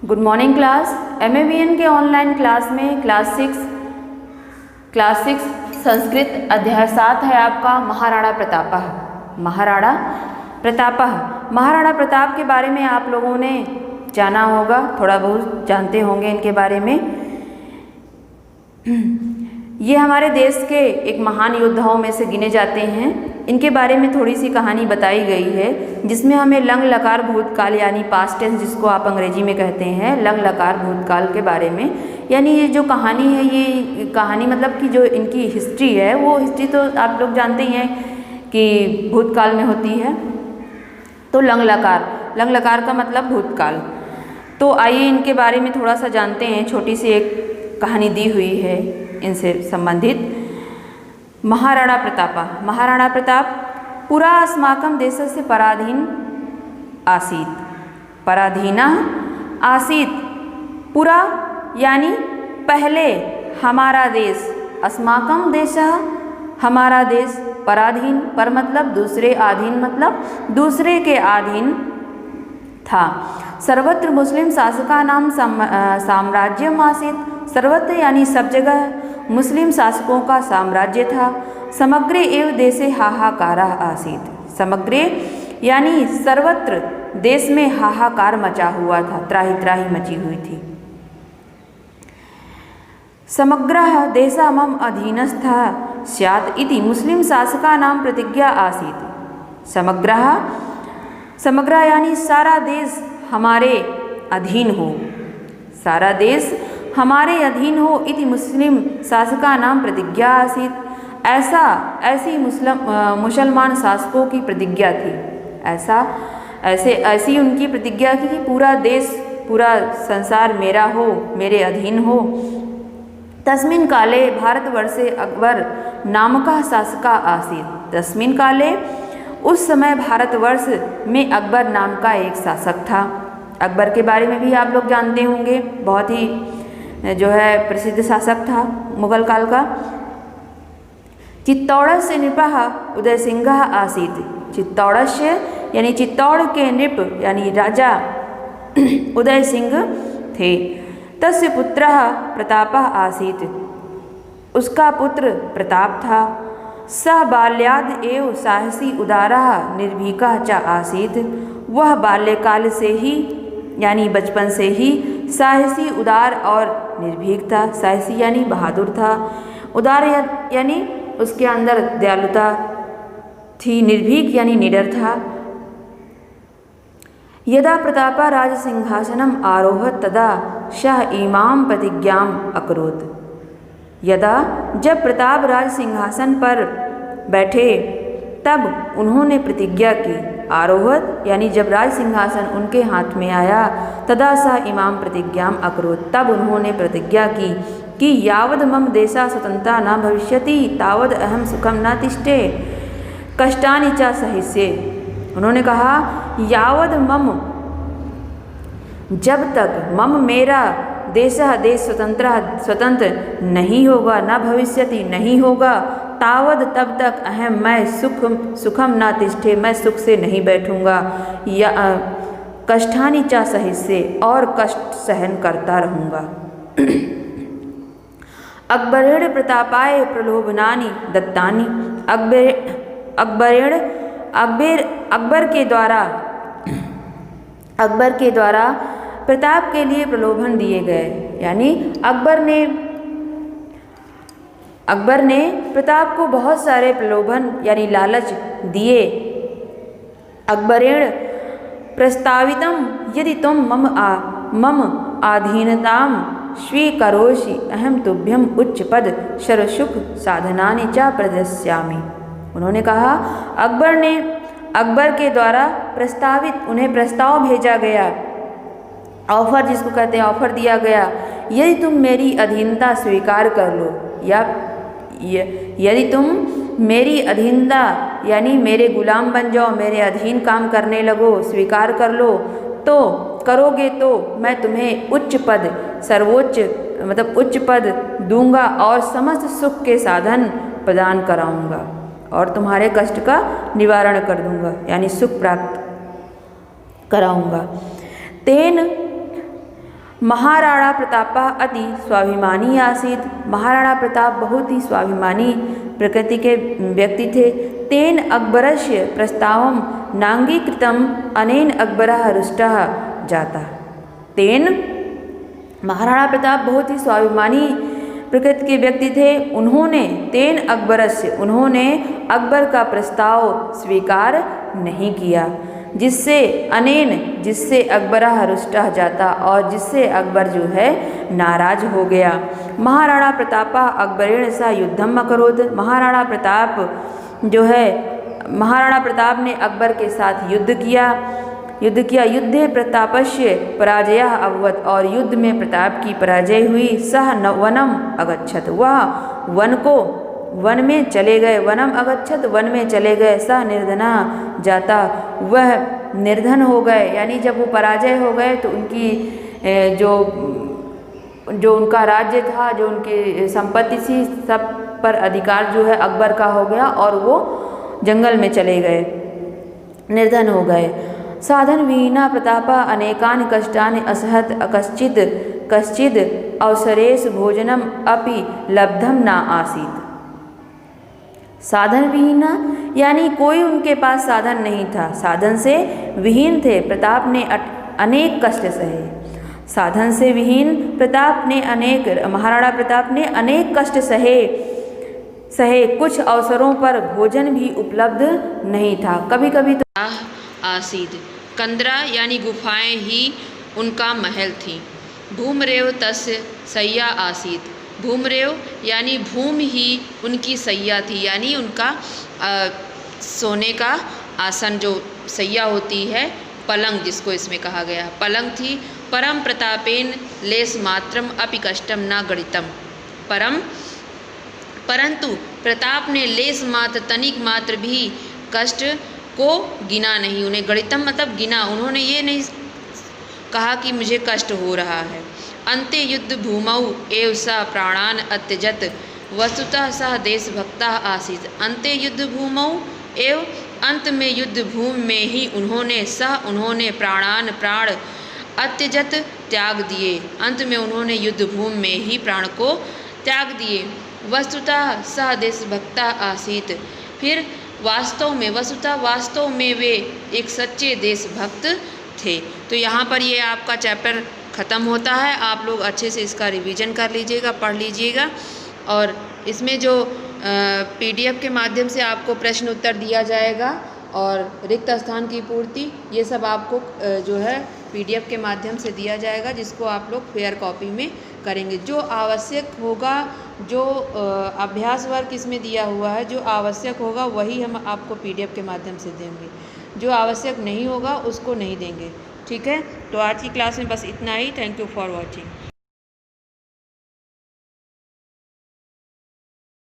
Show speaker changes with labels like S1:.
S1: Good morning class. MAVN के online class में class six Sanskrit अध्याय 7 है आपका महाराणा प्रताप के बारे में आप लोगों ने जाना होगा, थोड़ा बहुत जानते होंगे इनके बारे में। ये हमारे देश के एक महान योद्धाओं में से गिने जाते हैं। इनके बारे में थोड़ी सी कहानी बताई गई है जिसमें हमें लंग लकार भूतकाल यानी पास्ट टेंस जिसको आप अंग्रेजी में कहते हैं, लंग लकार भूतकाल के बारे में, यानी ये जो कहानी है, ये कहानी मतलब कि जो इनकी हिस्ट्री है, वो हिस्ट्री तो आप लोग जानते ही हैं कि भूतकाल में होती है। तो लंग लकार का मतलब भूतकाल। तो आइए इनके बारे में थोड़ा सा जानते हैं। छोटी सी एक कहानी दी हुई है इनसे संबंधित। महाराणा प्रताप पुरा अस्माकं देशस्य पराधीना आसीत्। पुरा यानी पहले, हमारा देश, अस्माकं देशः हमारा देश, पराधीन पर मतलब दूसरे, अधीन मतलब दूसरे के अधीन था। सर्वत्र मुस्लिम शासकानां साम्राज्यम आसीत्। सर्वत्र यानी सब जगह मुस्लिम शासकों का साम्राज्य था। समग्रे एव देशे हाहाकारः आसीत्। समग्रे यानी सर्वत्र देश में हाहाकार मचा हुआ था, त्राही त्राही मची हुई थी। समग्रः देशः मम अधीनस्थः स्यात् इति मुस्लिम शासकानां प्रतिज्ञा आसीत्। समग्र यानी सारा देश हमारे अधीन हो, सारा देश हमारे अधीन हो, इति मुस्लिम शासकानां प्रतिज्ञा आसीत्। ऐसी मुसलमान शासकों की प्रतिज्ञा थी। ऐसी उनकी प्रतिज्ञा थी कि पूरा देश, पूरा संसार मेरा हो, मेरे अधीन हो। तस्मिन् काले भारतवर्षे अकबर नामकः शासका आसीत्। तस्मिन् काले उस समय भारतवर्ष में अकबर नाम का एक शासक था। अकबर के बारे में भी आप लोग जानते होंगे, बहुत ही जो है प्रसिद्ध शासक था मुगल काल का। चित्तौड़स्य नृपः उदय सिंहः आसीत्। चित्तौड़स्य यानी चित्तौड़ के नृप यानी राजा उदय सिंह थे। तस्य पुत्रः प्रतापः आसीत्। उसका पुत्र प्रताप था। सः बाल्याद् एव साहसी उदारः निर्भीकः च आसीत्। वह बाल्यकाल से ही यानी बचपन से ही साहसी, उदार और निर्भीक था। साहसी यानी बहादुर था, उदार यानी उसके अंदर दयालुता थी, निर्भीक यानी निडर था। यदा प्रतापः राजसिंहासनम् आरोहत् तदा सः इमां प्रतिज्ञाम् अकरोत्। यदा जब प्रताप राज सिंहासन पर बैठे तब उन्होंने प्रतिज्ञा की। आरोहत यानी जब राज सिंहासन उनके हाथ में आया, तदा सा इमाम प्रतिज्ञाम अकरोत्, तब उन्होंने प्रतिज्ञा की कि यावद मम देशा स्वतंत्रता न भविष्यति तावद अहम सुखम न तिष्ठे कष्टानि च सहिष्ये। उन्होंने कहा यावद मम, जब तक मम मेरा देश स्वतंत्र नहीं होगा, न भविष्यति नहीं होगा, तावद तब तक अहम मैं सुखम न तिष्ठे, मैं सुख से नहीं बैठूंगा, या कष्टानि च सहिष्ये और कष्ट सहन करता रहूँगा। अकबरेण प्रतापाय प्रलोभनानि दत्तानि। अकबर के द्वारा प्रताप के लिए प्रलोभन दिए गए, यानी अकबर ने प्रताप को बहुत सारे प्रलोभन यानी लालच दिए। अकबरेण प्रस्तावितम यदि तुम मम अधीनतां स्वीकरोषि अहम तुभ्यम उच्च पद सर्वसुख साधनानि च प्रदास्यामि। उन्होंने कहा अकबर के द्वारा प्रस्तावित, उन्हें प्रस्ताव भेजा गया, ऑफर जिसको कहते हैं, ऑफर दिया गया, यदि तुम मेरी अधीनता स्वीकार कर लो, या यदि तुम मेरी अधीनता यानी मेरे गुलाम बन जाओ, मेरे अधीन काम करने लगो, स्वीकार कर लो, तो करोगे तो मैं तुम्हें उच्च पद, सर्वोच्च मतलब उच्च पद दूंगा और समस्त सुख के साधन प्रदान कराऊंगा और तुम्हारे कष्ट का निवारण कर दूंगा, यानी सुख प्राप्त कराऊंगा। तेन महाराणा प्रतापः अति स्वाभिमानी आसीत्। महाराणा प्रताप बहुत ही स्वाभिमानी प्रकृति के व्यक्ति थे। तेन अकबरस्य प्रस्तावं नांगीकृतम् अनेन अकबरः रुष्टः जाता। तेन महाराणा प्रताप बहुत ही स्वाभिमानी प्रकृति के व्यक्ति थे। उन्होंने तेन अकबरस्य उन्होंने अकबर का प्रस्ताव स्वीकार नहीं किया, जिससे अकबरः रुष्टः जाता और जिससे अकबर जो है नाराज हो गया। महाराणा प्रतापः अकबरेण सह युद्धम अकरोत्। महाराणा प्रताप ने अकबर के साथ युद्ध किया। युद्धे प्रतापस्य पराजयः अभवत्, और युद्ध में प्रताप की पराजय हुई। सह वनम अगच्छत्, वह वन में चले गए। वनम अगच्छत्, वन में चले गए। सह निर्धनः जाता, वह निर्धन हो गए। यानी जब वो पराजय हो गए तो उनकी जो उनका राज्य था, जो उनकी संपत्ति थी, सब पर अधिकार जो है अकबर का हो गया और वो जंगल में चले गए, निर्धन हो गए। साधन विहीना प्रतापः अनेकानि कष्टानि असहत। कश्चिद अवसरेषु भोजनम अपि लब्धम न आसीत्। साधन विहीना यानी कोई उनके पास साधन नहीं था, साधन से विहीन थे। प्रताप ने अनेक कष्ट सहे। साधन से विहीन महाराणा प्रताप ने अनेक कष्ट सहे। कुछ अवसरों पर भोजन भी उपलब्ध नहीं था। कभी कभी तो आसीद। कंदरा यानी गुफाएं ही उनका महल थी। भूमरेव तस्य सैया आसीत। भूमरेव यानी भूमि ही उनकी सैया थी, यानी उनका सोने का आसन, जो सैया होती है, पलंग जिसको इसमें कहा गया, पलंग थी। परम प्रतापेन लेस मात्रम अपि कष्टम न गणितम। परंतु प्रताप ने लेस मात्र, तनिक मात्र भी कष्ट को गिना नहीं। उन्हें गणितम मतलब गिना, उन्होंने ये नहीं कहा कि मुझे कष्ट हो रहा है। अन्ते युद्ध भूमौ एव स प्राणान अत्यजत। वस्तुतः सह देशभक्तः आसीत्। अन्ते युद्ध भूमौ एव, अंत में युद्ध भूमि में ही उन्होंने प्राण अत्यजत त्याग दिए। अंत में उन्होंने युद्ध भूमि में ही प्राण को त्याग दिए। वस्तुतः सह देशभक्तः आसीत्। फिर वास्तव में वे एक सच्चे देशभक्त थे। तो यहाँ पर ये आपका चैप्टर ख़त्म होता है। आप लोग अच्छे से इसका रिवीजन कर लीजिएगा, पढ़ लीजिएगा। और इसमें जो PDF के माध्यम से आपको प्रश्न उत्तर दिया जाएगा और रिक्त स्थान की पूर्ति, ये सब आपको जो है PDF के माध्यम से दिया जाएगा, जिसको आप लोग फेयर कॉपी में करेंगे। जो आवश्यक होगा, जो अभ्यास वर्क इसमें दिया हुआ है, जो आवश्यक होगा वही हम आपको PDF के माध्यम से देंगे। जो आवश्यक नहीं होगा उसको नहीं देंगे। ठीक है, तो आज की क्लास में बस इतना ही। Thank you for watching.